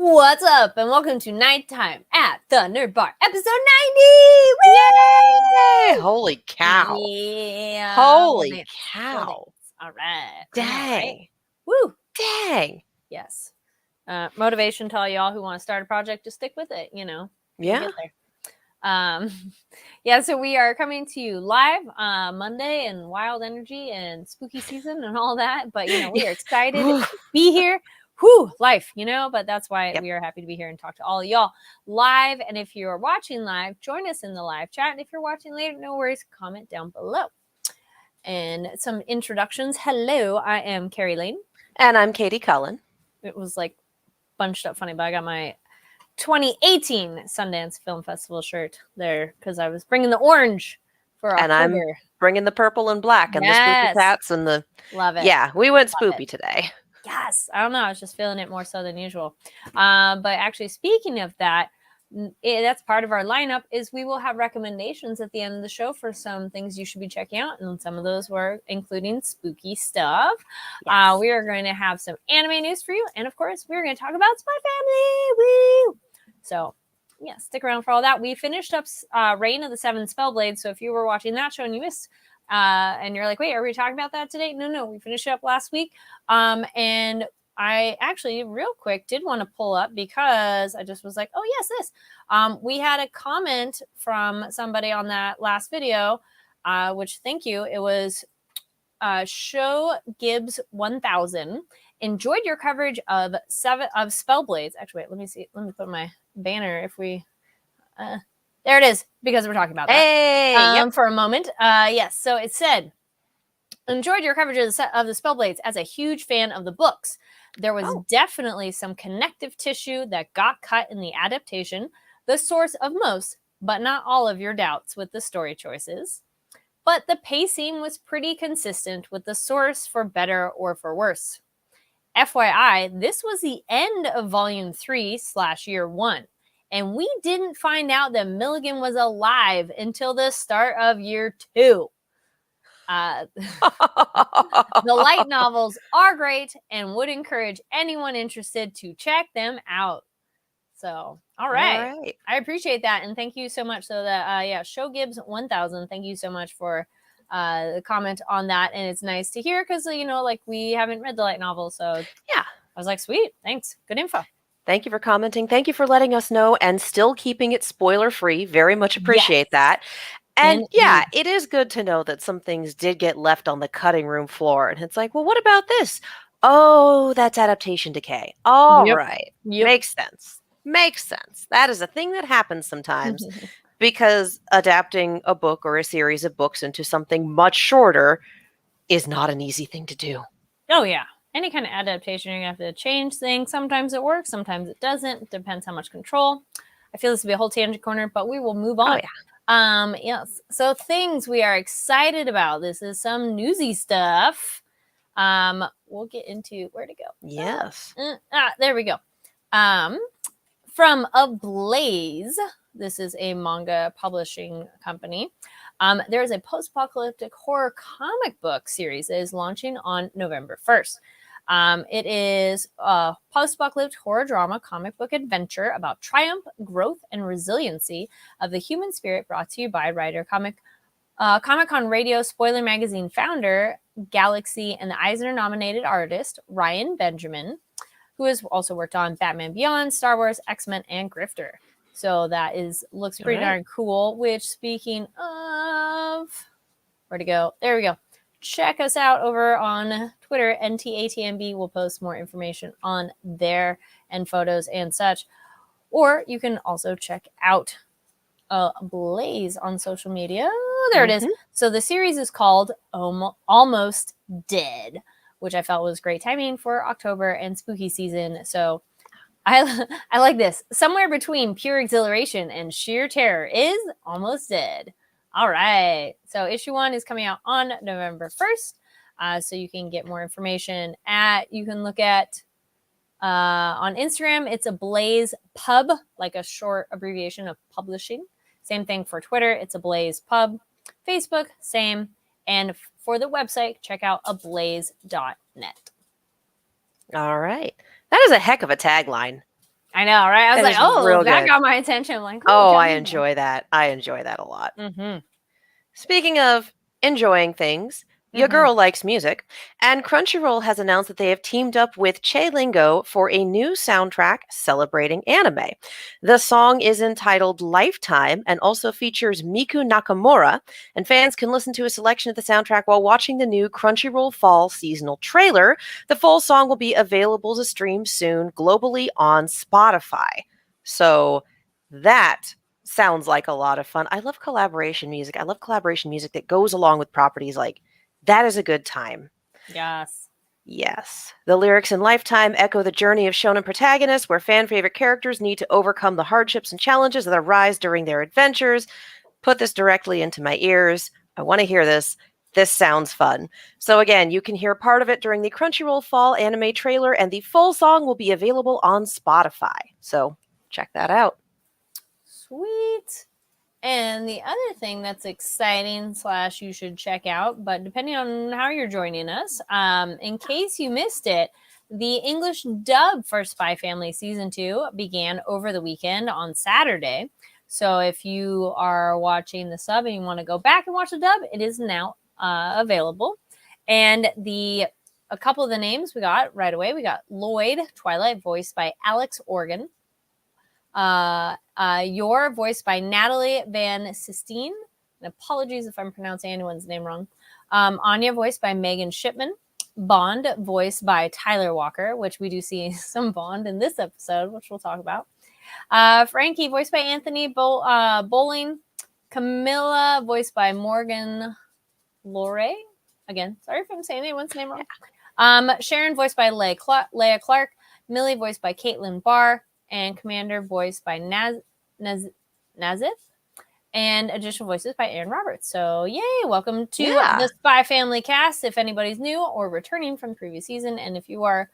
What's up, and welcome to Nighttime at the Nerd Bar, episode 90! Yay! Woo! Holy cow. Yeah. Holy All cow. right. Dang. Woo! Dang. Yes. Motivation to all y'all who want to start a project, just stick with it, We'll Yeah. get there. Yeah, so we are coming to you live Monday and wild energy and spooky season and all that, but we are excited to be here. Whew, life, but that's why we are happy to be here and talk to all of y'all live. And if you're watching live, join us in the live chat. And if you're watching later, no worries, comment down below. And some introductions. Hello, I am Carrie Lane. And I'm Katie Cullen. It was like bunched up funny, but I got my 2018 Sundance Film Festival shirt there because I was bringing the orange for October. And I'm bringing the purple and black and the spooky hats and the... Love it. Yeah, we went spoopy today. Yes. I don't know. I was just feeling it more so than usual. But actually, speaking of that, that's part of our lineup is we will have recommendations at the end of the show for some things you should be checking out. And some of those were including spooky stuff. Yes. We are going to have some anime news for you. And of course, we're going to talk about Spy Family. Woo! So yeah, stick around for all that. We finished up Reign of the Seven Spellblades. So if you were watching that show and you missed and you're like, wait, are we talking about that today? No, we finished it up last week. And I actually, real quick, did want to pull up because I just was like, oh, yes, this. We had a comment from somebody on that last video, which, thank you. It was Show Gibbs 1000. Enjoyed your coverage of Spellblades. Actually, wait, let me see. Let me put my banner if we... there it is, because we're talking about that. Hey! For a moment. Yes, so it said, enjoyed your coverage of the Spellblades. As a huge fan of the books, there was definitely some connective tissue that got cut in the adaptation, the source of most, but not all of your doubts with the story choices. But the pacing was pretty consistent with the source for better or for worse. FYI, this was the end of Volume 3/Year 1. And we didn't find out that Milligan was alive until the start of Year 2. The light novels are great and would encourage anyone interested to check them out. So, all right. I appreciate that. And thank you so much. So that, Show Gibbs 1000, thank you so much for the comment on that. And it's nice to hear because, we haven't read the light novel. So yeah, I was like, sweet, thanks. Good info. Thank you for commenting. Thank you for letting us know and still keeping it spoiler-free. Very much appreciate that. And yeah, it is good to know that some things did get left on the cutting room floor. And it's like, well, what about this? Oh, that's adaptation decay. All right. Makes sense. Makes sense. That is a thing that happens sometimes because adapting a book or a series of books into something much shorter is not an easy thing to do. Oh, yeah. Any kind of adaptation, you're going to have to change things. Sometimes it works, sometimes it doesn't. It depends how much control. I feel this will be a whole tangent corner, but we will move on. Oh, yeah. Yes. So things we are excited about. This is some newsy stuff. We'll get into where to go. Yes. There we go. From Ablaze. This is a manga publishing company. There is a post-apocalyptic horror comic book series that is launching on November 1st. It is a post-apocalyptic horror drama comic book adventure about triumph, growth, and resiliency of the human spirit, brought to you by writer Comic-Con Radio Spoiler Magazine founder, Galaxy, and the Eisner-nominated artist, Ryan Benjamin, who has also worked on Batman Beyond, Star Wars, X-Men, and Grifter. So that looks pretty darn cool, which, speaking of... Where to go? There we go. Check us out over on Twitter. NTATMB will post more information on there and photos and such. Or you can also check out Blaze on social media. Oh, there it is. So the series is called Almost Dead, which I felt was great timing for October and spooky season. So I like this. Somewhere between pure exhilaration and sheer terror is Almost Dead. All right. So issue 1 is coming out on November 1st. So you can get more information you can look at on Instagram. It's a Blaze Pub, like a short abbreviation of publishing. Same thing for Twitter. It's a Blaze Pub. Facebook, same. And for the website, check out ablaze.net. All right. That is a heck of a tagline. I know, right? I was It like, is oh, real that good. got my attention. I'm like, oh, Oh, tell I me more. enjoy that. I enjoy that a lot. Mm-hmm. Speaking of enjoying things, your Mm-hmm. girl likes music, and Crunchyroll has announced that they have teamed up with Che Lingo for a new soundtrack celebrating anime. The song is entitled Lifetime and also features Miku Nakamura, and fans can listen to a selection of the soundtrack while watching the new Crunchyroll Fall seasonal trailer. The full song will be available to stream soon globally on Spotify. So that sounds like a lot of fun. I love collaboration music. I love collaboration music that goes along with properties like that is a good time. Yes. Yes. The lyrics in Lifetime echo the journey of shonen protagonists where fan favorite characters need to overcome the hardships and challenges that arise during their adventures. Put this directly into my ears. I want to hear this. This sounds fun. So again, you can hear part of it during the Crunchyroll Fall anime trailer, and the full song will be available on Spotify. So check that out. Sweet. And the other thing that's exciting / you should check out, but depending on how you're joining us, in case you missed it, the English dub for Spy Family Season 2 began over the weekend on Saturday. So if you are watching the sub and you want to go back and watch the dub, it is now available. And a couple of the names we got right away. We got Lloyd Twilight, voiced by Alex Organ. Your voiced by Natalie Van Sistine. And apologies if I'm pronouncing anyone's name wrong. Anya voiced by Megan Shipman. Bond voiced by Tyler Walker, which we do see some Bond in this episode, which we'll talk about. Frankie voiced by Anthony Bowling. Camilla voiced by Morgan Lore. Again, sorry if I'm saying anyone's name wrong. Sharon voiced by Leia Clark. Millie voiced by Caitlin Barr. And Commander voiced by Nazif, and additional voices by Aaron Roberts. So, yay! Welcome to the Spy Family cast. If anybody's new or returning from the previous season, and if you are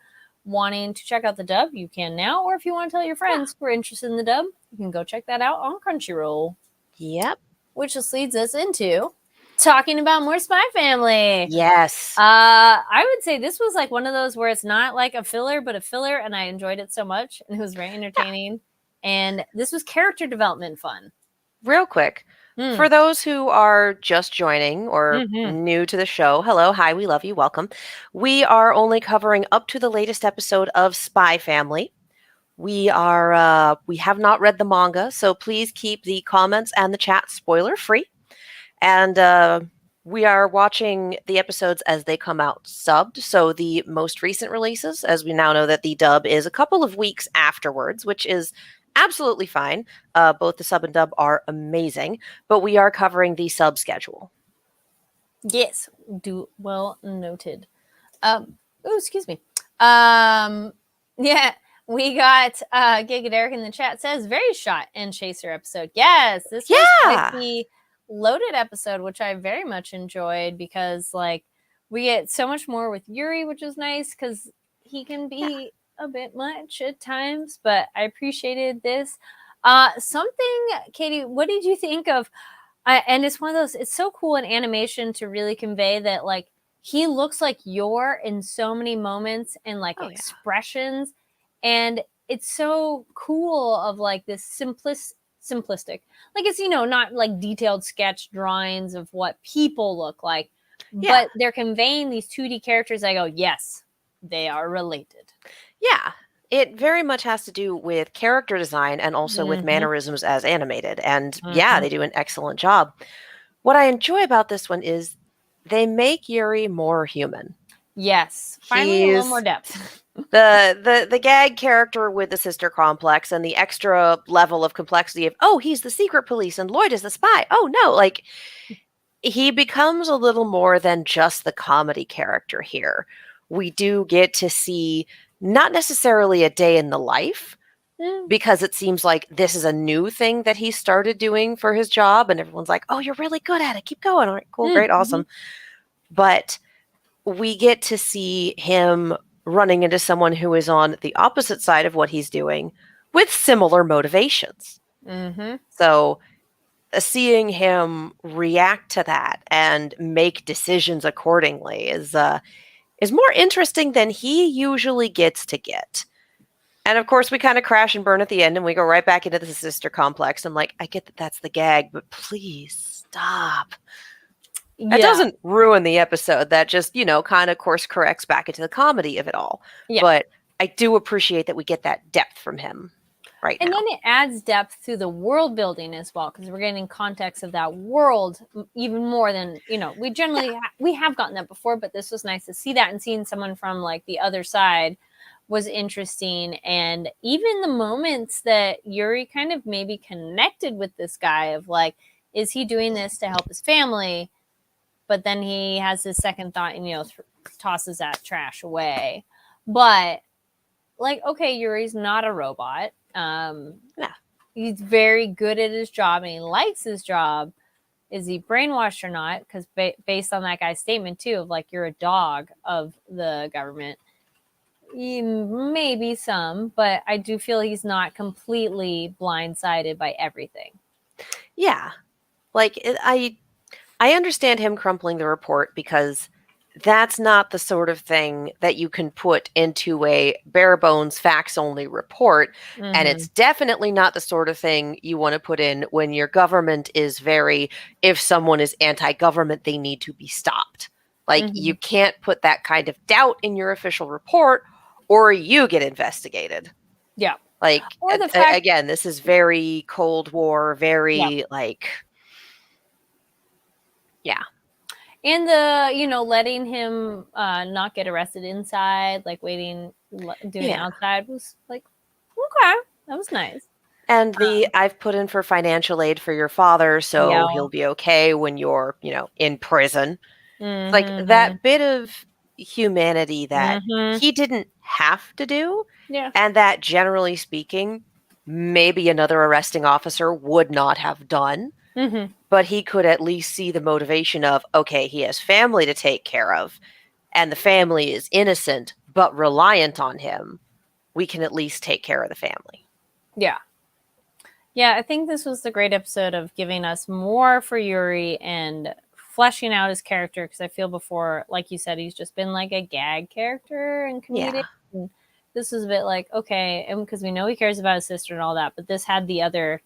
wanting to check out the dub, you can now. Or if you want to tell your friends who are interested in the dub, you can go check that out on Crunchyroll. Yep. Which just leads us into talking about more Spy Family. Yes. I would say this was like one of those where it's not like a filler, but a filler, and I enjoyed it so much, and it was very entertaining. And this was character development fun. Real quick, for those who are just joining or new to the show, hello, hi, we love you, welcome. We are only covering up to the latest episode of Spy Family. We have not read the manga, so please keep the comments and the chat spoiler free. And we are watching the episodes as they come out subbed. So the most recent releases, as we now know that the dub is a couple of weeks afterwards, which is absolutely fine. Both the sub and dub are amazing, but we are covering the sub schedule. Yes, well noted. Excuse me. Yeah, we got Giga Derek in the chat says very shot and chaser episode. Yes, this was like the loaded episode, which I very much enjoyed because like we get so much more with Yuri, which is nice because he can be a bit much at times, but I appreciated this. Something, Katie, what did you think of? And it's one of those, it's so cool in animation to really convey that like he looks like Yor in so many moments and like expressions. And it's so cool of like this simplistic, like it's, not like detailed sketch drawings of what people look like, but they're conveying these 2D characters. I go, yes, they are related. Yeah, it very much has to do with character design and also with mannerisms as animated. And they do an excellent job. What I enjoy about this one is they make Yuri more human. Yes, finally a little more depth. The gag character with the sister complex and the extra level of complexity of, oh, he's the secret police and Lloyd is the spy. Oh, no, like he becomes a little more than just the comedy character here. We do get to see not necessarily a day in the life, because it seems like this is a new thing that he started doing for his job, and everyone's like, oh, you're really good at it. Keep going. All right, cool, great, awesome. But we get to see him running into someone who is on the opposite side of what he's doing with similar motivations. So seeing him react to that and make decisions accordingly is more interesting than he usually gets to get. And of course, we kind of crash and burn at the end and we go right back into the sister complex. I'm like, I get that that's the gag, but please stop. That Yeah. doesn't ruin the episode. That just, kind of course corrects back into the comedy of it all. Yeah. But I do appreciate that we get that depth from him right And now. then it adds depth to the world building as well, because we're getting context of that world even more than, we generally, we have gotten that before, but this was nice to see that, and seeing someone from like the other side was interesting. And even the moments that Yuri kind of maybe connected with this guy of like, is he doing this to help his family? But then he has his second thought and, tosses that trash away. But like, okay, Yuri's not a robot. Yeah. He's very good at his job and he likes his job. Is he brainwashed or not? Because based on that guy's statement too, of like, you're a dog of the government. Maybe some, but I do feel he's not completely blindsided by everything. Yeah. Like, I understand him crumpling the report because that's not the sort of thing that you can put into a bare bones facts only report. Mm-hmm. And it's definitely not the sort of thing you want to put in when your government is if someone is anti-government, they need to be stopped. Like, you can't put that kind of doubt in your official report or you get investigated. Yeah. Like, or the fact, again, this is very Cold War, very like, yeah. And the, letting him not get arrested inside, like doing outside was like, okay, that was nice. And I've put in for financial aid for your father, so he'll be okay when you're, in prison. Like that bit of humanity that he didn't have to do. Yeah. And that, generally speaking, maybe another arresting officer would not have done. Mm-hmm. But he could at least see the motivation of, okay, he has family to take care of, and the family is innocent, but reliant on him. We can at least take care of the family. Yeah. Yeah, I think this was the great episode of giving us more for Yuri and fleshing out his character, because I feel before, like you said, he's just been like a gag character and comedic. Yeah. And this was a bit like, okay, and because we know he cares about his sister and all that, but this had the other,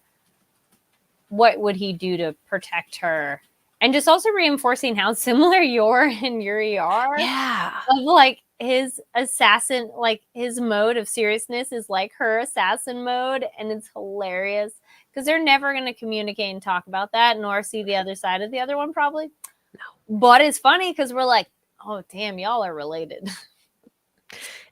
what would he do to protect her? And just also reinforcing how similar Yor and Yuri are. Yeah. Of like his assassin, like his mode of seriousness is like her assassin mode. And it's hilarious because they're never going to communicate and talk about that, nor see the other side of the other one, probably. No. But it's funny because we're like, oh, damn, y'all are related.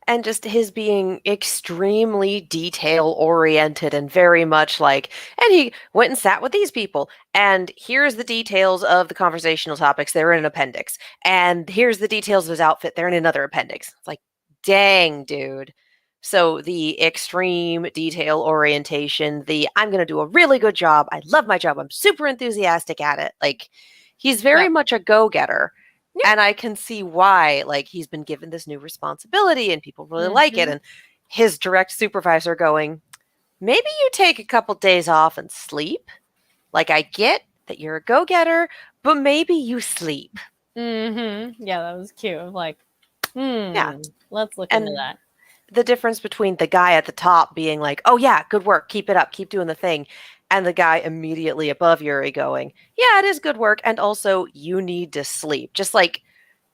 And just his being extremely detail oriented and very much like, and he went and sat with these people, and here's the details of the conversational topics, they're in an appendix, and here's the details of his outfit, they're in another appendix. It's like, dang, dude. So the extreme detail orientation, I'm going to do a really good job, I love my job, I'm super enthusiastic at it. Like, he's very much a go-getter. Yeah. And I can see why, like, he's been given this new responsibility and people really like it. And his direct supervisor going, maybe you take a couple days off and sleep. Like, I get that you're a go-getter, but maybe you sleep. Mm-hmm. Yeah, that was cute. Like, let's look into that. The difference between the guy at the top being like, oh yeah, good work, keep it up, keep doing the thing, and the guy immediately above Yuri going, yeah, it is good work, and also you need to sleep. Just like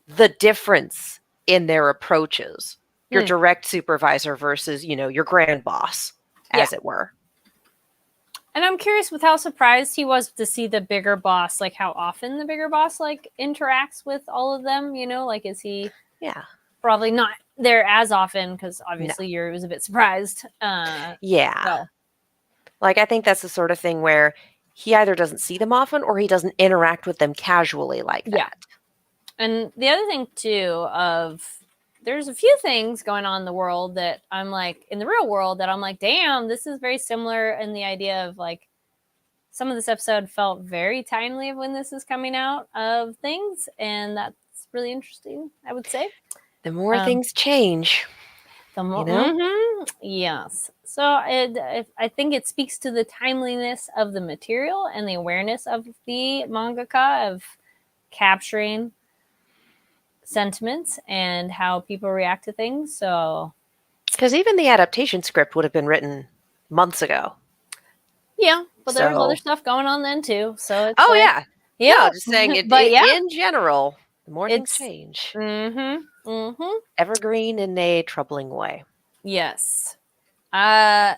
the difference in their approaches. Your direct supervisor versus, your grand boss, as it were. And I'm curious with how surprised he was to see the bigger boss, like how often the bigger boss like interacts with all of them, like is he probably not there as often, because obviously Yuri was a bit surprised. So. Like, I think that's the sort of thing where he either doesn't see them often or he doesn't interact with them casually like that. And the other thing, too, there's a few things going on in the world that I'm like, in the real world, that I'm like, damn, this is very similar in the idea of like, some of this episode felt very timely of when this is coming out of things. And that's really interesting, I would say. The more things change. The more, yes. So I think it speaks to the timeliness of the material and the awareness of the mangaka of capturing sentiments and how people react to things. So Because even the adaptation script would have been written months ago. Yeah, but there was other So, stuff going on then too. So it's oh like, yeah, yeah, no, just saying it, but yeah, in general, more things it's change. mm-hmm. Evergreen in a troubling way. Yes. I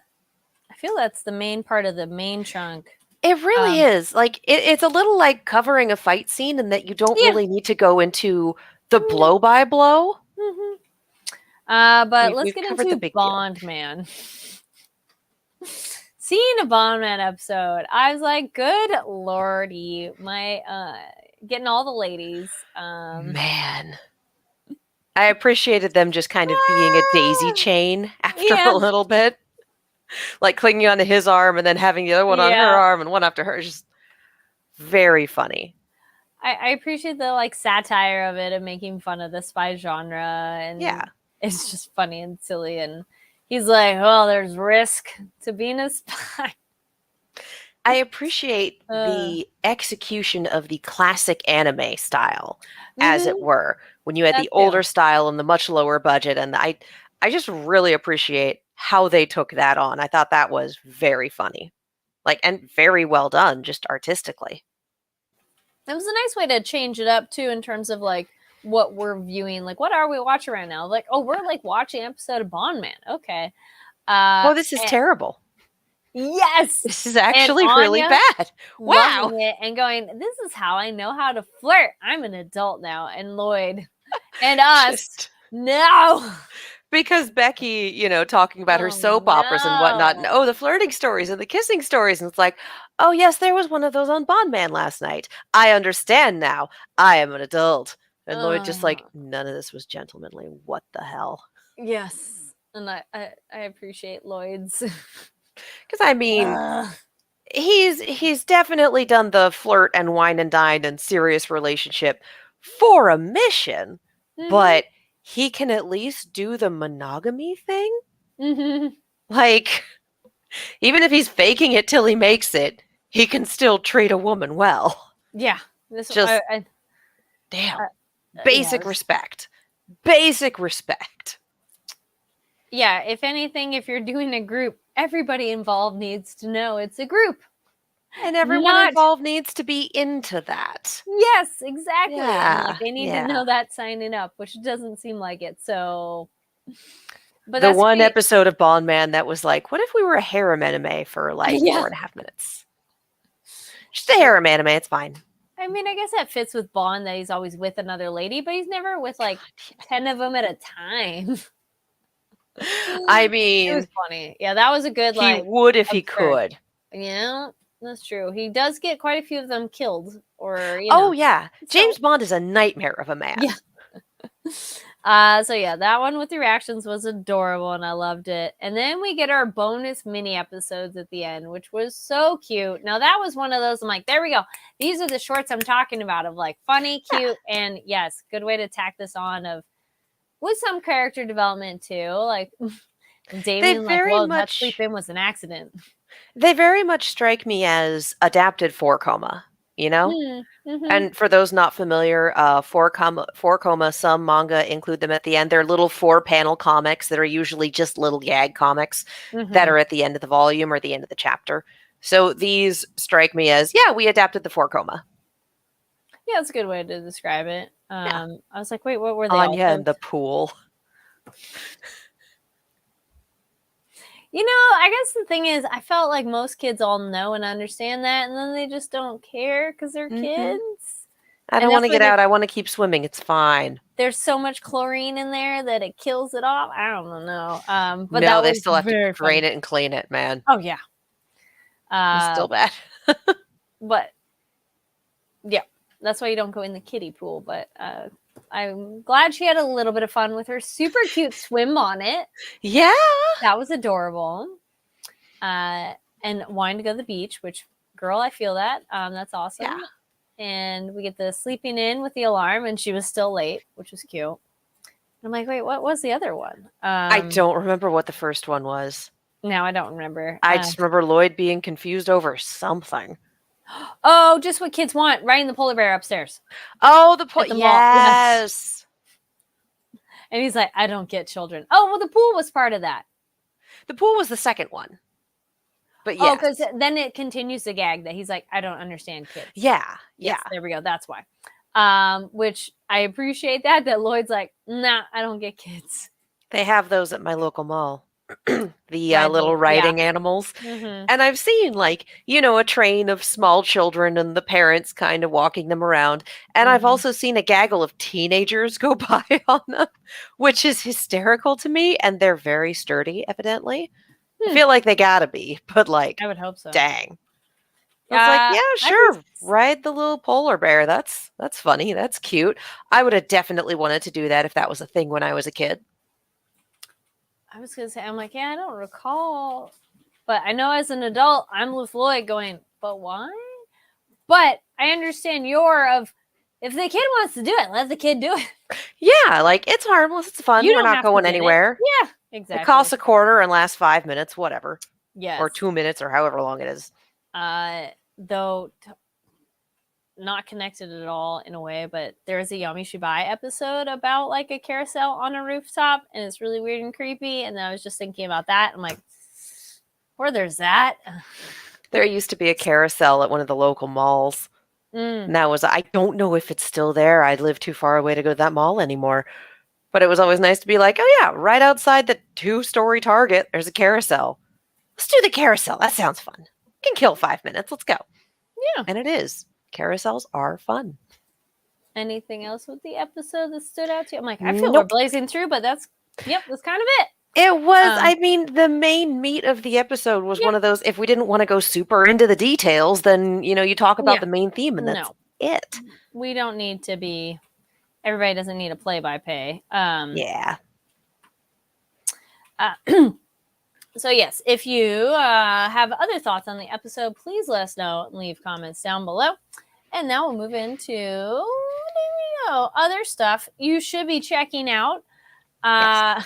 feel that's the main part of the main chunk. It really is. Like it's a little like covering a fight scene, in that you don't Yeah. really need to go into the blow by blow. Mm-hmm. But let's We've get covered the into big deal. Bond Man. Seeing a Bond Man episode, I was like, good lordy, my getting all the ladies. Man, I appreciated them just kind of being a daisy chain after a Yeah. little bit, like clinging onto his arm and then having the other one on her arm and one after her. Just very funny. I appreciate the like satire of it and making fun of the spy genre, and Yeah. it's just funny and silly. And he's like, well, there's risk to being a spy. I appreciate the execution of the classic anime style, as it were, when you had the older style and the much lower budget. And I just really appreciate how they took that on. I thought that was very funny, like, and very well done, just artistically. It was a nice way to change it up too, in terms of like what we're viewing. Like, what are we watching right now? Like, oh, we're like watching an episode of Bond Man. Okay. Oh, this is terrible. Yes, this is actually really bad. Wow. It and going, this is how I know how to flirt. I'm an adult now. And Lloyd and us, no. Because Becky, talking about her soap operas and whatnot, and the flirting stories and the kissing stories, and it's like, oh yes, there was one of those on Bond Man last night. I understand now. I am an adult. And Lloyd just like, none of this was gentlemanly. What the hell? Yes. And I appreciate Lloyd's. Because I mean, he's definitely done the flirt and wine and dine and serious relationship for a mission, but he can at least do the monogamy thing. Like, even if he's faking it till he makes it, he can still treat a woman well. Yeah. Damn. Basic respect. Basic respect. Yeah, if anything, if you're doing a group, everybody involved needs to know it's a group. And everyone involved needs to be into that. Yes, exactly. Yeah, and like, they need to know that signing up, which doesn't seem like it. So, but the one episode of Bond Man that was like, what if we were a harem anime for like 4.5 minutes? Just a harem anime, it's fine. I mean, I guess that fits with Bond, that he's always with another lady, but he's never with like 10 of them at a time. I mean, it was funny. Yeah, that was a good. He would if he could. Yeah, that's true. He does get quite a few of them killed, or oh yeah, James Bond is a nightmare of a man. Yeah. So yeah, that one with the reactions was adorable, and I loved it. And then we get our bonus mini episodes at the end, which was so cute. Now that was one of those. I'm like, there we go. These are the shorts I'm talking about, of like funny, cute, and yes, good way to tack this on of. With some character development too, like Damien, like, well, that sleep in was an accident. They very much strike me as adapted 4-Koma, And for those not familiar, 4-Koma, some manga include them at the end. They're little 4-panel comics that are usually just little gag comics that are at the end of the volume or the end of the chapter. So these strike me as, we adapted the 4-Koma. Yeah, that's a good way to describe it. I was like, wait, what were they? Anya in the pool. I guess the thing is, I felt like most kids all know and understand that, and then they just don't care because they're kids. I don't want to get out. I want to keep swimming. It's fine. There's so much chlorine in there that it kills it off. I don't know. But no, they still have to drain it and clean it, man. Oh yeah. It's still bad. But yeah. That's why you don't go in the kiddie pool, but I'm glad she had a little bit of fun with her super cute swim on it. Yeah. That was adorable. And wanting to go to the beach, which, girl, I feel that. That's awesome. Yeah. And we get the sleeping in with the alarm, and she was still late, which was cute. I'm like, wait, what was the other one? I don't remember what the first one was. No, I don't remember. I just remember Lloyd being confused over something. Oh, just what kids want, riding the polar bear upstairs. Oh, yes. And he's like, I don't get children. Oh, well, the pool was part of that. The pool was the second one. But Oh, yes. because then it continues to gag that he's like, I don't understand kids. Yeah. Yes, Yeah. there we go. That's why. Which I appreciate that Lloyd's like, nah, I don't get kids. They have those at my local mall. The little Yeah. riding animals. Mhm. And I've seen, like, you know, a train of small children and the parents kind of walking them around. And I've Mhm. also seen a gaggle of teenagers go by on them, which is hysterical to me. And they're very sturdy, evidently. I feel like they gotta be, but like, I would hope so. dang. I was like, yeah, sure, ride the little polar bear. That's funny. That's cute. I would have definitely wanted to do that if that was a thing when I was a kid. I was gonna say, I'm like, yeah, I don't recall, but I know as an adult, I'm with Lloyd going, but why? But I understand if the kid wants to do it, let the kid do it. Yeah, like it's harmless, it's fun. We're not going anywhere. Yeah, exactly. It costs a quarter and lasts 5 minutes, whatever. Yes. Or 2 minutes or however long it is. Though not connected at all in a way, but there's a Yami Shibai episode about like a carousel on a rooftop, and it's really weird and creepy. And I was just thinking about that. I'm like, where there's that. There used to be a carousel at one of the local malls. And that was, I don't know if it's still there. I live too far away to go to that mall anymore. But it was always nice to be like, oh yeah, right outside the 2-story Target, there's a carousel. Let's do the carousel. That sounds fun. We can kill 5 minutes. Let's go. Yeah. And it is. Carousels are fun. Anything else with the episode that stood out to you? I'm like, I feel we're blazing through, but that's kind of it. It was, I mean, the main meat of the episode was one of those, if we didn't want to go super into the details, then, you know, you talk about the main theme and that's it. We don't need to be, everybody doesn't need a play-by-play. Yeah. So yes, if you have other thoughts on the episode, please let us know and leave comments down below. And now we'll move into other stuff you should be checking out. Not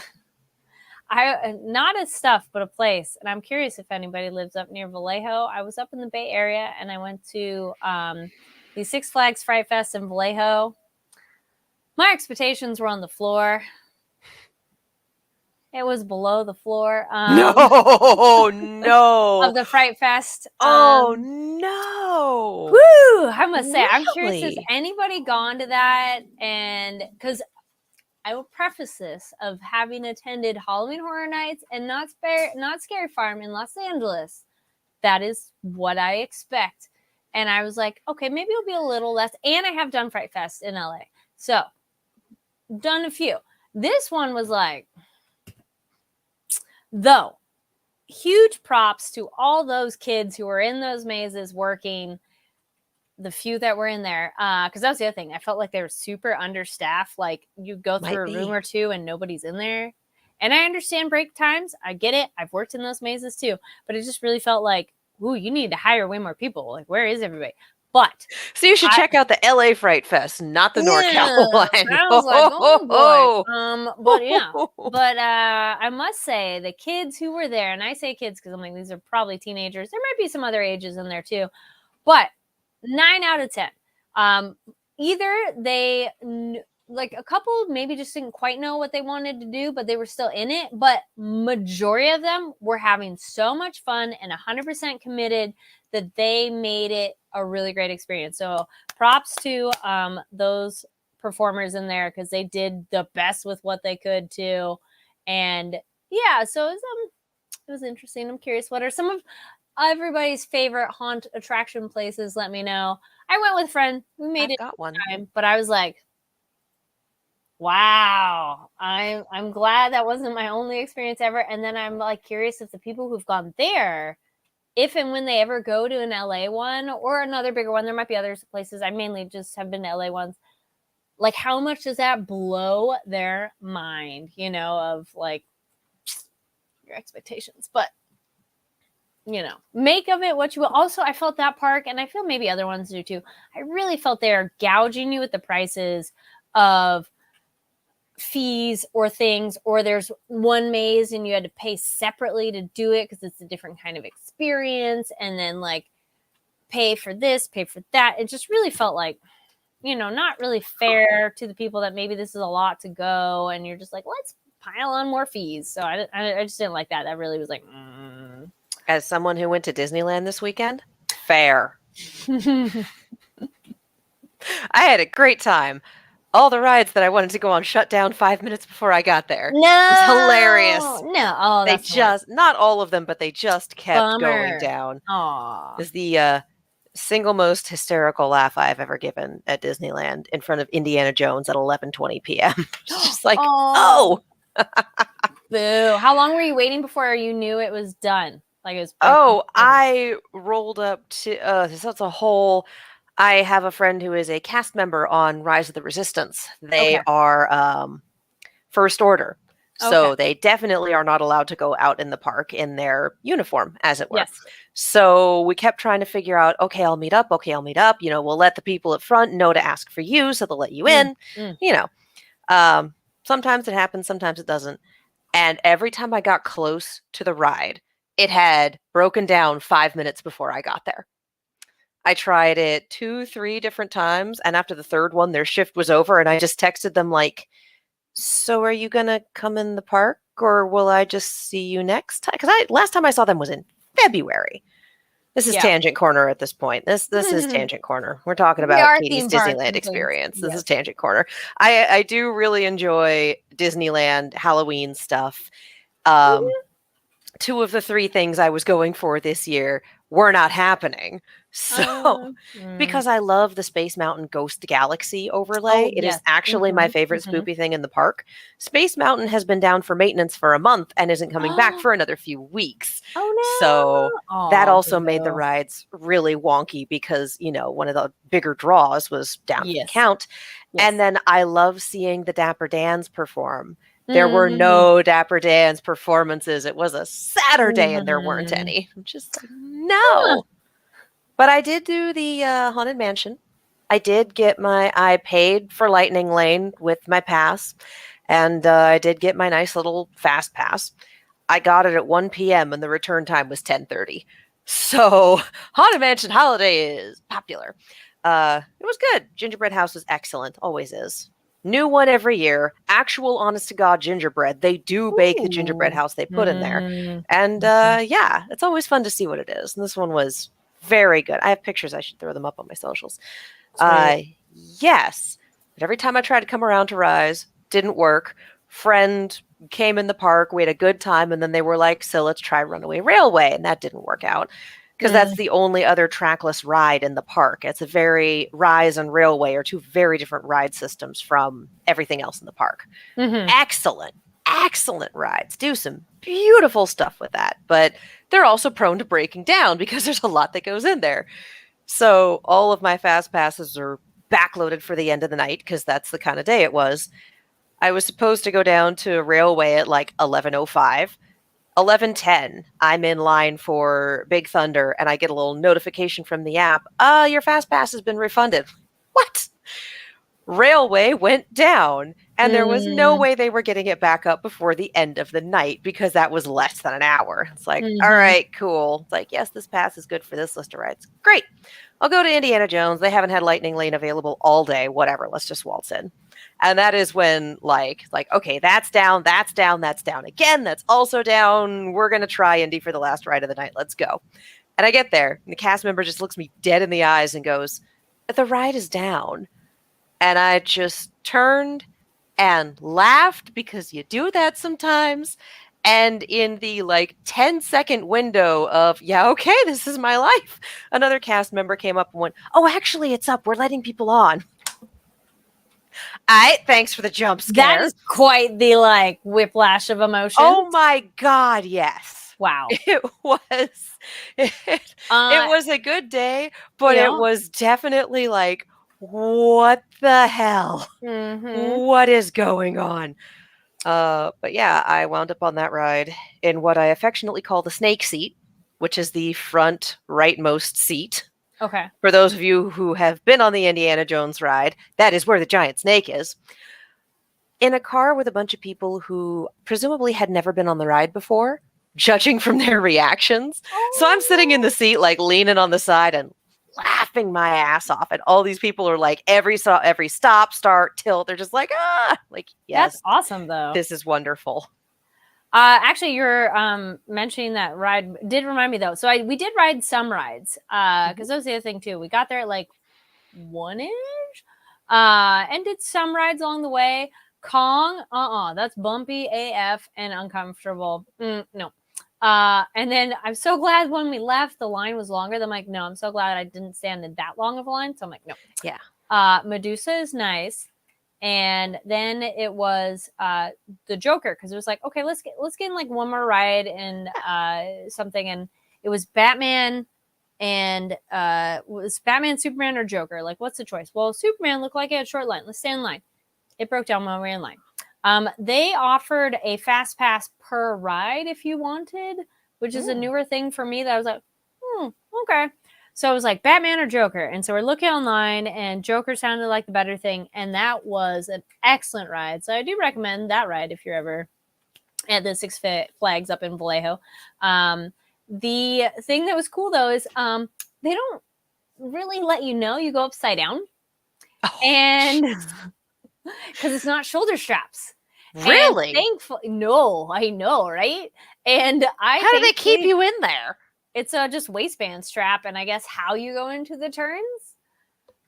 a stuff, but a place. And I'm curious if anybody lives up near Vallejo. I was up in the Bay Area and I went to the Six Flags Fright Fest in Vallejo. My expectations were on the floor. It was below the floor. No. Of the Fright Fest. Oh, no. Woo! I must say, I'm curious, has anybody gone to that? And because I will preface this of having attended Halloween Horror Nights and Not Scary Farm in Los Angeles. That is what I expect. And I was like, okay, maybe it'll be a little less. And I have done Fright Fest in LA. So, done a few. This one was like, though, huge props to all those kids who were in those mazes working, the few that were in there, because that was the other thing. I felt like they were super understaffed. Like you go through a room or two and nobody's in there. And I understand break times. I get it. I've worked in those mazes too. But it just really felt like, ooh, you need to hire way more people. Like, where is everybody? But so you should check out the LA Fright Fest, not the NorCal one. I was like, oh boy. But yeah. But I must say the kids who were there, and I say kids because I'm like, these are probably teenagers. There might be some other ages in there too. But 9 out of 10. Either they, like a couple maybe just didn't quite know what they wanted to do, but they were still in it. But majority of them were having so much fun and 100% committed that they made it a really great experience. So props to those performers in there because they did the best with what they could too. And yeah, so it was interesting. I'm curious, what are some of everybody's favorite haunt attraction places? Let me know. I went with a friend. We made got one time, but I was like, wow, I'm glad that wasn't my only experience ever. And then I'm like curious if the people who've gone there, if and when they ever go to an LA one or another bigger one, there might be other places. I mainly just have been to LA ones. Like, how much does that blow their mind, you know, of like your expectations? But, you know, make of it what you will. Also, I felt that park, and I feel maybe other ones do too. I really felt they're gouging you with the prices of fees or things, or there's one maze and you had to pay separately to do it because it's a different kind of experience, and then like pay for this, pay for that. It just really felt like not really fair to the people that maybe this is a lot to go, and you're just like, let's pile on more fees. So I just didn't like that. That really was like, As someone who went to Disneyland this weekend, fair. I had a great time. All the rides that I wanted to go on shut down 5 minutes before I got there. No, it was hilarious. No, oh, they that's just not all of them, but they just kept going Bummer. down. Aw. It was the single most hysterical laugh I've ever given at Disneyland in front of Indiana Jones at 11:20 p.m. It's just like, oh, boo! How long were you waiting before you knew it was done? Like it was. I rolled up to. That's a whole. I have a friend who is a cast member on Rise of the Resistance. They are First Order. So they definitely are not allowed to go out in the park in their uniform, as it were. Yes. So we kept trying to figure out, okay, I'll meet up. We'll let the people up front know to ask for you, so they'll let you in. Sometimes it happens, sometimes it doesn't. And every time I got close to the ride, it had broken down 5 minutes before I got there. I tried it 2-3 different times, and after the third one, their shift was over, and I just texted them like, so are you going to come in the park, or will I just see you next time? Because last time I saw them was in February. This is Tangent Corner at this point. This is Tangent Corner. We're talking about Katie's Disneyland experience. This is Tangent Corner. I do really enjoy Disneyland Halloween stuff. 2 of the 3 things I was going for this year were not happening. So, because I love the Space Mountain Ghost Galaxy overlay, it is actually my favorite spoopy thing in the park. Space Mountain has been down for maintenance for a month and isn't coming back for another few weeks. Oh, no. So that also made the rides really wonky because, one of the bigger draws was down for the count. Yes. And then I love seeing the Dapper Dans perform. There were no Dapper Dans performances. It was a Saturday and there weren't any. I'm just like, no. But I did do the Haunted Mansion. I paid for Lightning Lane with my pass. And I did get my nice little fast pass. I got it at 1 p.m. and the return time was 10:30. So Haunted Mansion Holiday is popular. It was good. Gingerbread House was excellent. Always is. New one every year. Actual honest-to-God gingerbread. They do bake the gingerbread house they put in there. And it's always fun to see what it is. And this one was very good. I have pictures. I should throw them up on my socials. Yes. But every time I tried to come around to Rise, didn't work. Friend came in the park. We had a good time. And then they were like, so let's try Runaway Railway. And that didn't work out. Because that's the only other trackless ride in the park. It's a very Rise and Railway are 2 very different ride systems from everything else in the park. Excellent rides. Do some beautiful stuff with that. But they're also prone to breaking down because there's a lot that goes in there. So all of my fast passes are backloaded for the end of the night because that's the kind of day it was. I was supposed to go down to Railway at like 11:05. 11:10, I'm in line for Big Thunder, and I get a little notification from the app. Your fast pass has been refunded. What? Railway went down, and there was no way they were getting it back up before the end of the night because that was less than an hour. It's like, all right, cool. It's like, yes, this pass is good for this list of rides. Great. I'll go to Indiana Jones. They haven't had Lightning Lane available all day. Whatever. Let's just waltz in. And that is when, like, okay, that's down again. That's also down. We're going to try Indy for the last ride of the night. Let's go. And I get there, and the cast member just looks me dead in the eyes and goes, the ride is down. And I just turned and laughed because you do that sometimes. And in the 10-second window of, okay, this is my life, another cast member came up and went, oh, actually, it's up. We're letting people on. Thanks for the jump scare. That is quite the whiplash of emotion. Oh my God, yes. Wow. It was a good day, but it was definitely like, what the hell? What is going on? But yeah, I wound up on that ride in what I affectionately call the snake seat, which is the front rightmost seat. Okay. For those of you who have been on the Indiana Jones ride, that is where the giant snake is. In a car with a bunch of people who presumably had never been on the ride before, judging from their reactions. So I'm sitting in the seat, leaning on the side and laughing laughing my ass off, and all these people are like every stop, start, tilt. They're just like, like, yes, That's awesome though. this is wonderful. Actually, you're mentioning that ride did remind me though. So we did ride some rides because that was the other thing too. We got there at like 1-ish and did some rides along the way. Kong, that's bumpy AF and uncomfortable. No. And then I'm so glad when we left, the line was longer. I'm like, no, I'm so glad I didn't stand in that long of a line. So I'm like, no. Yeah. Medusa is nice. And then it was the Joker, because it was like, okay, let's get in like one more ride and something. And it was Batman and was Batman, Superman, or Joker? Like, what's the choice? Well, Superman looked like he had a short line. Let's stay in line. It broke down while we were in line. They offered a fast pass per ride if you wanted, which is a newer thing for me that I was like, okay. So it was like Batman or Joker. And so we're looking online and Joker sounded like the better thing. And that was an excellent ride. So I do recommend that ride if you're ever at the Six Flags up in Vallejo. The thing that was cool though is they don't really let you know you go upside down. And because it's not shoulder straps. Really? Thankfully, no, I know, right? And how do they keep you in there? It's a just waistband strap, and I guess how you go into the turns.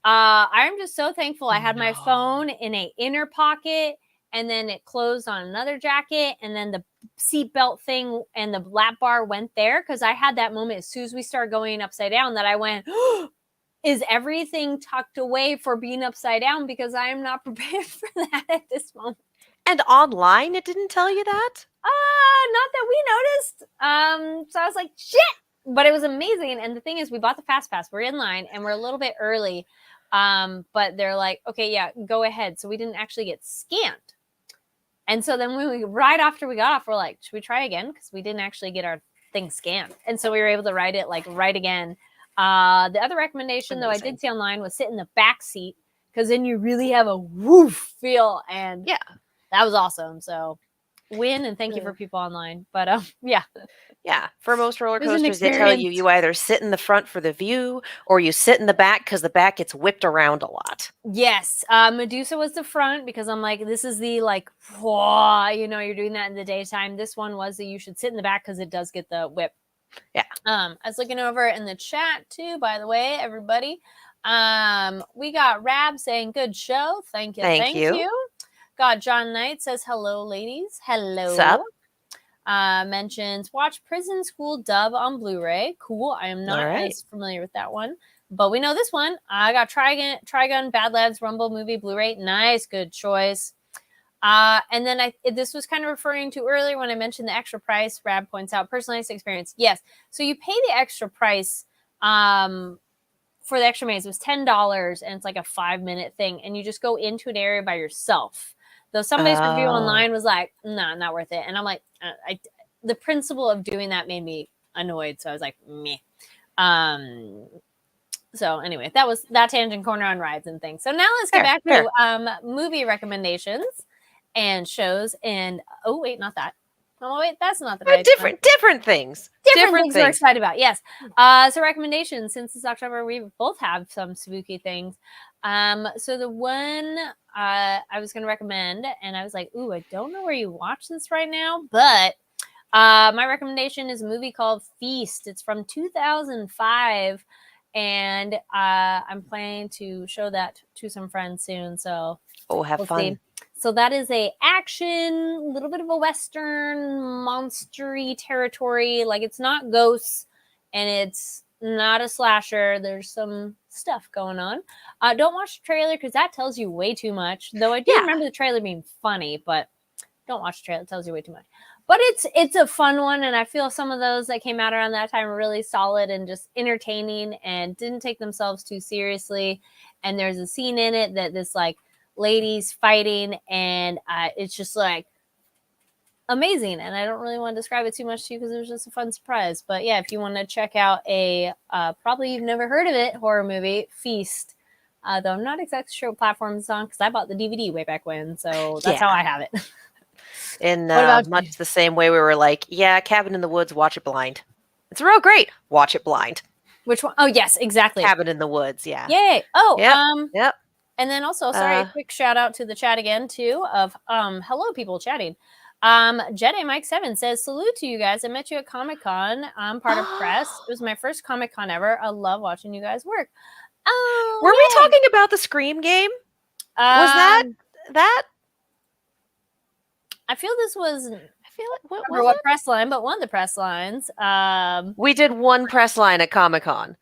I'm just so thankful I had my phone in a inner pocket, and then it closed on another jacket, and then the seatbelt thing and the lap bar went there, because I had that moment as soon as we started going upside down that I went, is everything tucked away for being upside down? Because I am not prepared for that at this moment. And online, it didn't tell you that? Not that we noticed. So I was like, shit. But it was amazing. And the thing is, we bought the fast pass. We're in line and we're a little bit early. But they're like, okay, yeah, go ahead. So we didn't actually get scanned. And so then when right after we got off, we're like, should we try again? Because we didn't actually get our thing scanned. And so we were able to ride it like right again. The other recommendation, though, I did see online was sit in the back seat, because then you really have a woof feel. And yeah, that was awesome. So win, and thank you for people online. But yeah. Yeah, for most roller coasters, they tell you either sit in the front for the view or you sit in the back because the back gets whipped around a lot. Yes. Medusa was the front because I'm like, this is the like, whoa, you're doing that in the daytime. This one was that you should sit in the back because it does get the whip. Yeah. I was looking over in the chat too, by the way, everybody. We got Rab saying good show. Thank you. Thank you. Got John Knight says hello, ladies. Hello. What's up? Mentions watch Prison School dub on Blu-ray. Cool. I am not as familiar with that one, but we know this one. I got Trigun Badlands Rumble movie Blu-ray. Nice, good choice. And then this was kind of referring to earlier when I mentioned the extra price. Rab points out personalized experience. Yes, so you pay the extra price for the extra minutes. It was $10, and it's like a 5-minute thing, and you just go into an area by yourself. Though somebody's review online was like, nah, not worth it. And I'm like, the principle of doing that made me annoyed. So I was like, meh. So anyway, that was that tangent corner on rides and things. So now let's get back to movie recommendations and shows. And oh, wait, not that. Oh, wait, that's not the right different things. Different things we're excited about. Yes. So recommendations, since it's October, we both have some spooky things. So the one I was going to recommend, and I was like, ooh, I don't know where you watch this right now, but my recommendation is a movie called Feast. It's from 2005, and I'm planning to show that to some friends soon. So have fun. See. So that is a action, little bit of a Western, monstery territory. Like, it's not ghosts, and it's not a slasher. There's some stuff going on. Don't watch the trailer because that tells you way too much. Though I do remember the trailer being funny, but don't watch the trailer. It tells you way too much. But it's a fun one, and I feel some of those that came out around that time were really solid and just entertaining and didn't take themselves too seriously. And there's a scene in it that this like ladies fighting, and it's just like amazing. And I don't really want to describe it too much to you because it was just a fun surprise. But yeah, if you want to check out a probably you've never heard of it horror movie, Feast. Though I'm not exactly sure what platform it's on because I bought the DVD way back when, so that's how I have it. In much the same way we were like, yeah, Cabin in the Woods, watch it blind. It's real great. Watch it blind. Which one? Oh, yes, exactly. Cabin in the Woods. Yeah. Yay. Oh, Yep. and then also, sorry, a quick shout out to the chat again too of hello people chatting. Jedi Mike 7 says, salute to you guys. I met you at Comic-Con. I'm part of press. It was my first Comic-Con ever. I love watching you guys work. Oh, were we talking about the Scream game? Was that? I feel this was. I feel like what press line, but one of the press lines. We did one press line at Comic-Con.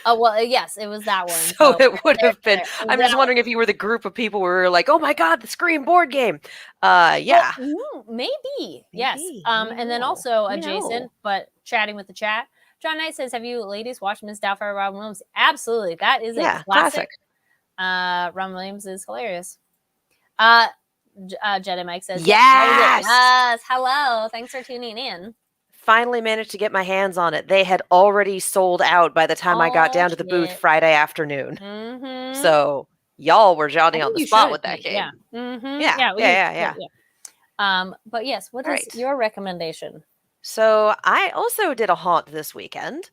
Oh, well, yes, it was that one. So it would have been. I'm just wondering if you were the group of people where we were like, oh my God, the Scream board game. Yeah. Well, maybe. Yes. And then also adjacent, but chatting with the chat. John Knight says, have you ladies watched Miss Doubtfire, Robin Williams? Absolutely. That is a classic. Robin Williams is hilarious. Jedi Mike says, yes. Hello. Thanks for tuning in. Finally managed to get my hands on it. They had already sold out by the time I got down to the booth Friday afternoon. Mm-hmm. So y'all were jotting on the spot with that game. Yeah. Mm-hmm. Yeah. But yes, what is your recommendation? So I also did a haunt this weekend,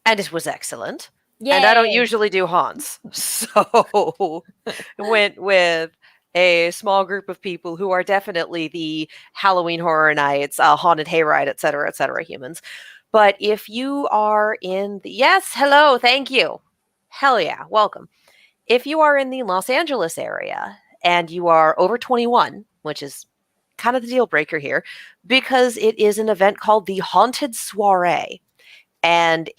and it was excellent. Yay. And I don't usually do haunts. So went with a small group of people who are definitely the Halloween Horror Nights, Haunted Hayride, et cetera, humans. But if you are in the... Yes, hello, thank you. Hell yeah, welcome. If you are in the Los Angeles area and you are over 21, which is kind of the deal breaker here, because it is an event called the Haunted Soiree. And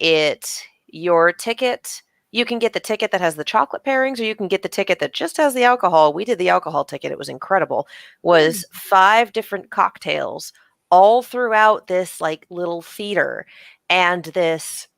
your ticket... You can get the ticket that has the chocolate pairings, or you can get the ticket that just has the alcohol. We did the alcohol ticket. It was incredible. Was 5 different cocktails all throughout this like little theater, and this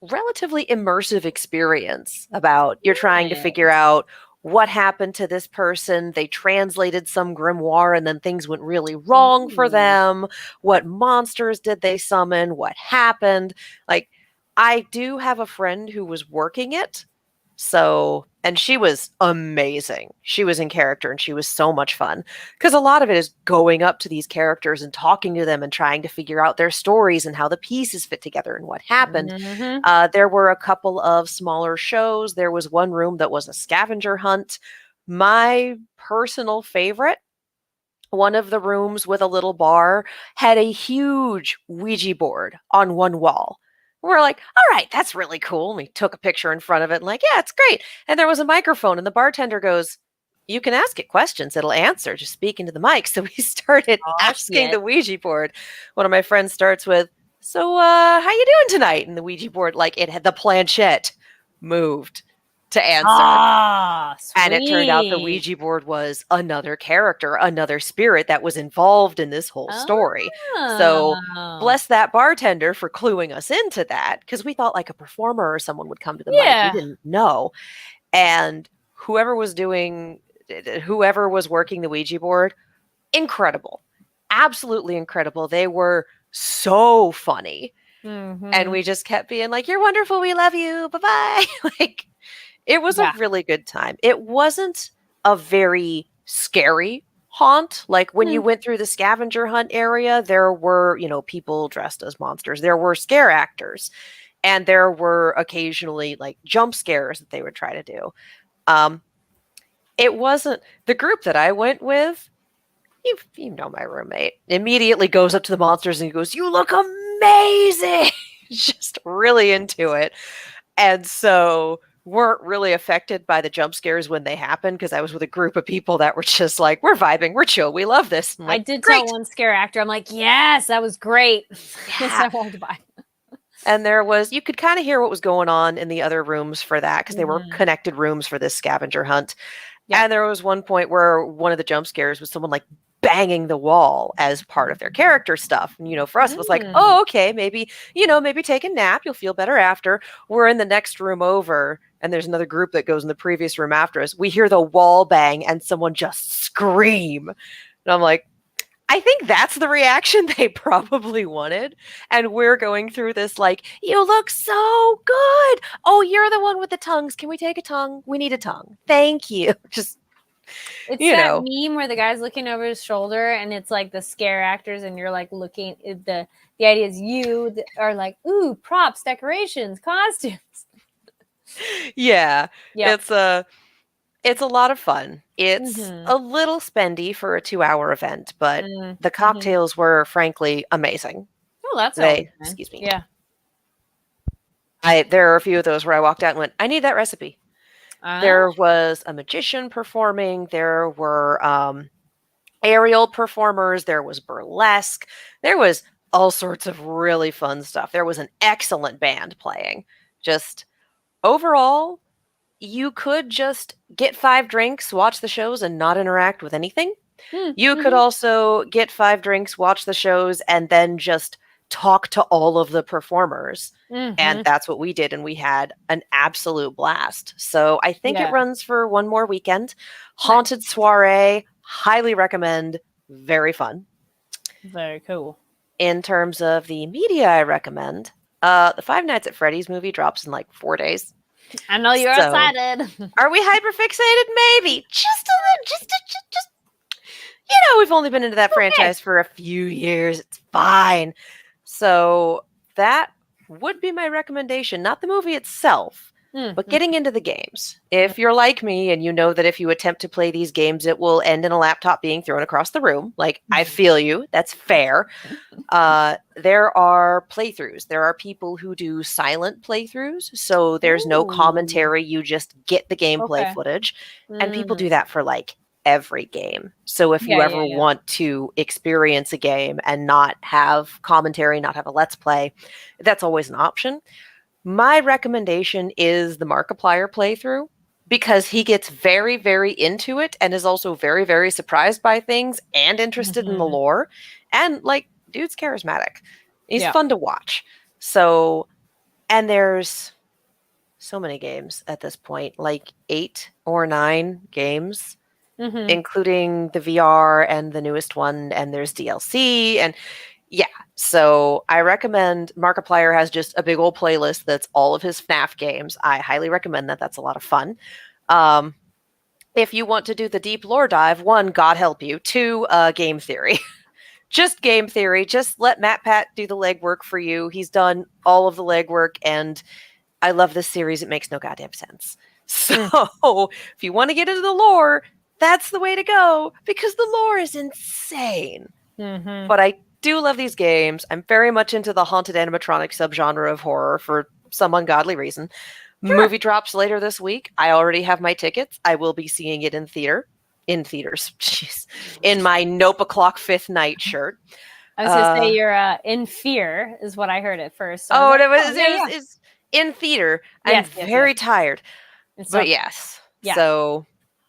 relatively immersive experience about you're trying to figure out what happened to this person. They translated some grimoire and then things went really wrong for them. What monsters did they summon? What happened? Like, I do have a friend who was working it. So, and she was amazing. She was in character and she was so much fun, because a lot of it is going up to these characters and talking to them and trying to figure out their stories and how the pieces fit together and what happened. Mm-hmm. There were a couple of smaller shows. There was one room that was a scavenger hunt. My personal favorite, one of the rooms with a little bar, had a huge Ouija board on one wall. We're like, all right, that's really cool. And we took a picture in front of it and like, yeah, it's great. And there was a microphone and the bartender goes, you can ask it questions. It'll answer. Just speak into the mic. So we started asking the Ouija board. One of my friends starts with, so how you doing tonight? And the Ouija board, like it had the planchette moved to answer. And it turned out the Ouija board was another character, another spirit that was involved in this whole story. So bless that bartender for cluing us into that, because we thought like a performer or someone would come to the mic. We didn't know. And whoever was working the Ouija board, incredible. Absolutely incredible. They were so funny. Mm-hmm. And we just kept being like, you're wonderful. We love you. Bye-bye. Like, it was a really good time. It wasn't a very scary haunt. Like when you went through the scavenger hunt area, there were, people dressed as monsters. There were scare actors, and there were occasionally like jump scares that they would try to do. It wasn't the group that I went with. You know, my roommate immediately goes up to the monsters and he goes, "You look amazing." Just really into it. And so weren't really affected by the jump scares when they happened, because I was with a group of people that were just like, we're vibing, we're chill, we love this. Like, I did tell one scare actor, I'm like, yes, that was great. Yeah. I wanted to buy. And you could kind of hear what was going on in the other rooms for that, because they were connected rooms for this scavenger hunt. Yeah. And there was one point where one of the jump scares was someone like banging the wall as part of their character stuff. And, for us, it was like, oh, okay, maybe take a nap. You'll feel better after. We're in the next room over, and there's another group that goes in the previous room after us. We hear the wall bang and someone just scream. And I'm like, I think that's the reaction they probably wanted. And we're going through this like, you look so good. Oh, you're the one with the tongues. Can we take a tongue? We need a tongue. Thank you. Just It's You that know. meme where the guy's looking over his shoulder and it's like the scare actors and you're like looking the idea is you are like, ooh, props, decorations, costumes. Yeah. Yep. It's a lot of fun. It's Mm-hmm. a little spendy for a 2-hour event, but the Mm-hmm. cocktails were frankly amazing. Oh, that's always nice. Excuse me. Yeah. There are a few of those where I walked out and went, I need that recipe. There was a magician performing. There were aerial performers. There was burlesque. There was all sorts of really fun stuff. There was an excellent band playing. Just overall, you could just get 5 drinks, watch the shows, and not interact with anything. You could Mm-hmm. also get 5 drinks, watch the shows, and then just talk to all of the performers. Mm-hmm. And that's what we did, and we had an absolute blast. So I think it runs for one more weekend. Haunted Soiree, highly recommend. Very fun. Very cool. In terms of the media I recommend, the Five Nights at Freddy's movie drops in like 4 days. I know you're excited. Are we hyperfixated? Maybe. Just a little, just we've only been into that franchise for a few years. It's fine. So that would be my recommendation. Not the movie itself, but getting into the games. If you're like me and you know that if you attempt to play these games, it will end in a laptop being thrown across the room. Like, I feel you. That's fair. There are playthroughs. There are people who do silent playthroughs. So there's no commentary. You just get the gameplay footage. And people do that for like every game. So if you ever want to experience a game and not have commentary, not have a let's play, that's always an option. My recommendation is the Markiplier playthrough, because he gets very, very into it and is also very, very surprised by things and interested in the lore. And like, dude's charismatic. He's fun to watch. So, and there's so many games at this point, like 8 or 9 games. Including the VR and the newest one, and there's DLC, and so I recommend. Markiplier has just a big old playlist that's all of his FNAF games. I highly recommend that. That's a lot of fun. If you want to do the deep lore dive, 1, God help you. 2, game theory. Just game theory. Just let MatPat do the legwork for you. He's done all of the legwork, and I love this series. It makes no goddamn sense. So if you want to get into the lore, that's the way to go, because the lore is insane. But I do love these games. I'm very much into the haunted animatronic subgenre of horror for some ungodly reason. Movie drops later this week. I already have my tickets. I will be seeing it in theaters. Jeez. In my Nope O'Clock Fifth Night shirt. I was going to say you're in fear is what I heard at first. So it was in theater. I'm very tired. But yes. Yeah. So,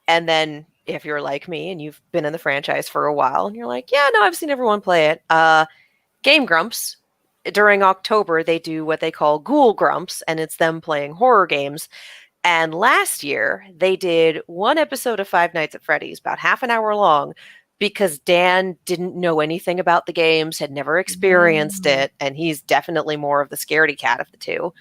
and then if you're like me and you've been in the franchise for a while and you're like, yeah, no, I've seen everyone play it. Game Grumps, during October, they do what they call Ghoul Grumps, and it's them playing horror games. And last year, they did 1 episode of Five Nights at Freddy's, about half an hour long, because Dan didn't know anything about the games, had never experienced it, and he's definitely more of the scaredy cat of the two.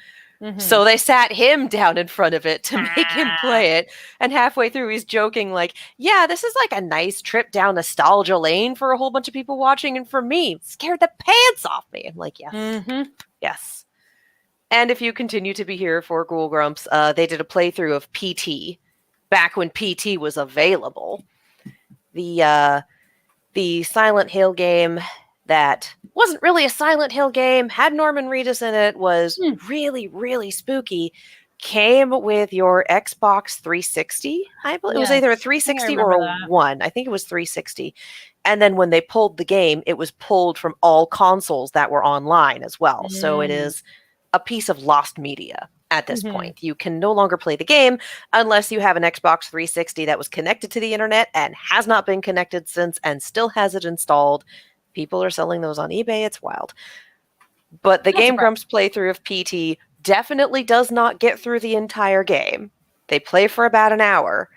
So they sat him down in front of it to make him play it. And halfway through, he's joking like, yeah, this is like a nice trip down nostalgia lane for a whole bunch of people watching. And for me, it scared the pants off me. I'm like, yes, yes. And if you continue to be here for Ghoul Grumps, they did a playthrough of PT back when PT was available. The Silent Hill game that wasn't really a Silent Hill game, had Norman Reedus in it, was really, really spooky, came with your Xbox 360. I believe it was either a 360 or a 1. I think it was 360. And then when they pulled the game, it was pulled from all consoles that were online as well. So it is a piece of lost media at this point. You can no longer play the game unless you have an Xbox 360 that was connected to the internet and has not been connected since and still has it installed. People are selling those on eBay. It's wild. But the Game Grumps playthrough of PT definitely does not get through the entire game. They play for about an hour,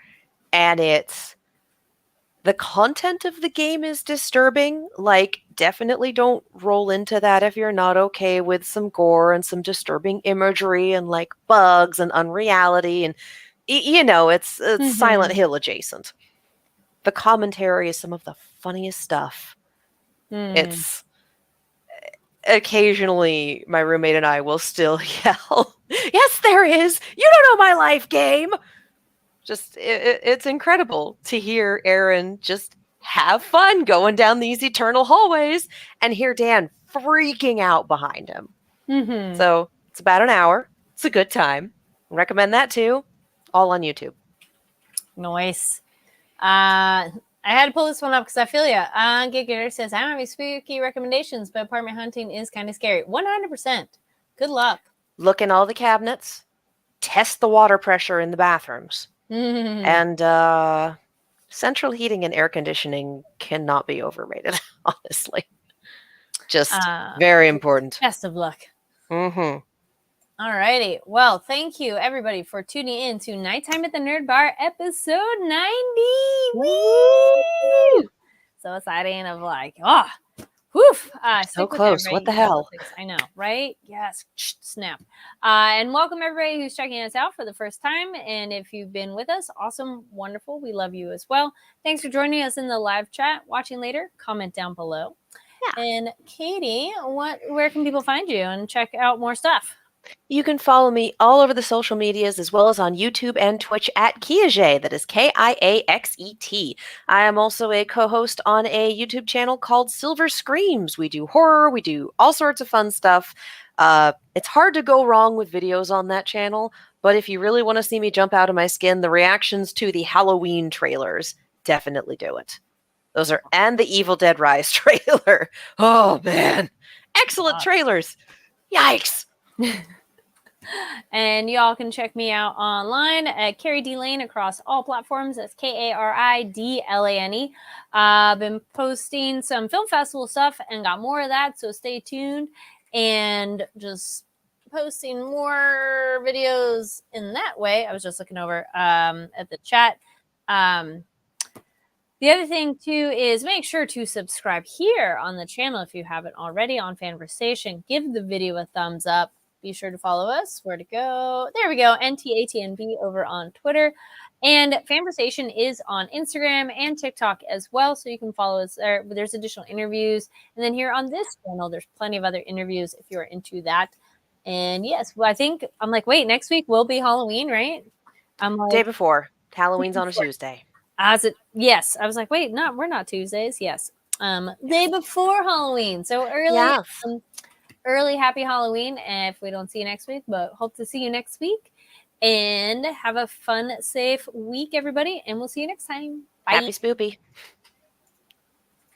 and the content of the game is disturbing. Like, definitely don't roll into that if you're not okay with some gore and some disturbing imagery and like bugs and unreality. And, it's Silent Hill adjacent. the commentary is some of the funniest stuff. Hmm. It's occasionally my roommate and I will still yell, "Yes, there is! You don't know my life game!" Just, it's incredible to hear Aaron just have fun going down these eternal hallways and hear Dan freaking out behind him. Mm-hmm. So it's about an hour. It's a good time. Recommend that too. All on YouTube. Nice. I had to pull this one up because I feel ya. Gigator says, I don't have any spooky recommendations, but apartment hunting is kind of scary. 100%. Good luck. Look in all the cabinets. Test the water pressure in the bathrooms. And central heating and air conditioning cannot be overrated, honestly. Just very important. Best of luck. Mm-hmm. All righty. Well, thank you, everybody, for tuning in to Nighttime at the Nerd Bar, episode 90. Woo! So exciting of like, woof. So close. What the hell? I know, right? Yes. Snap. And welcome, everybody who's checking us out for the first time. And if you've been with us, awesome, wonderful. We love you as well. Thanks for joining us in the live chat. Watching later, comment down below. Yeah. And Katie, where can people find you and check out more stuff? You can follow me all over the social medias as well as on YouTube and Twitch at Kiaxet. That is Kiaxet. I am also a co-host on a YouTube channel called Silver Screams. We do horror, we do all sorts of fun stuff. It's hard to go wrong with videos on that channel, but if you really want to see me jump out of my skin, the reactions to the Halloween trailers definitely do it. Those are, and the Evil Dead Rise trailer. Oh man, excellent trailers. Yikes. And y'all can check me out online at Carrie D Lane across all platforms. That's KARIDLANE. I've been posting some film festival stuff and got more of that, so stay tuned. And just posting more videos in that way. I was just looking over at the chat. The other thing, too, is make sure to subscribe here on the channel if you haven't already on Fanversation. Give the video a thumbs up. Be sure to follow us. Where to go? There we go. NTATNB over on Twitter. And Fanversation is on Instagram and TikTok as well, so you can follow us there. There's additional interviews. And then here on this channel, there's plenty of other interviews if you're into that. And yes, well, I think, I'm like, wait, next week will be Halloween, right? I'm like, day before. Halloween's on a Tuesday. Yes. I was like, wait, no, we're not Tuesdays. Yes. Day before Halloween. So early. Yes. Early happy Halloween if we don't see you next week, but hope to see you next week. And have a fun, safe week, everybody. And we'll see you next time. Bye. Happy spoopy.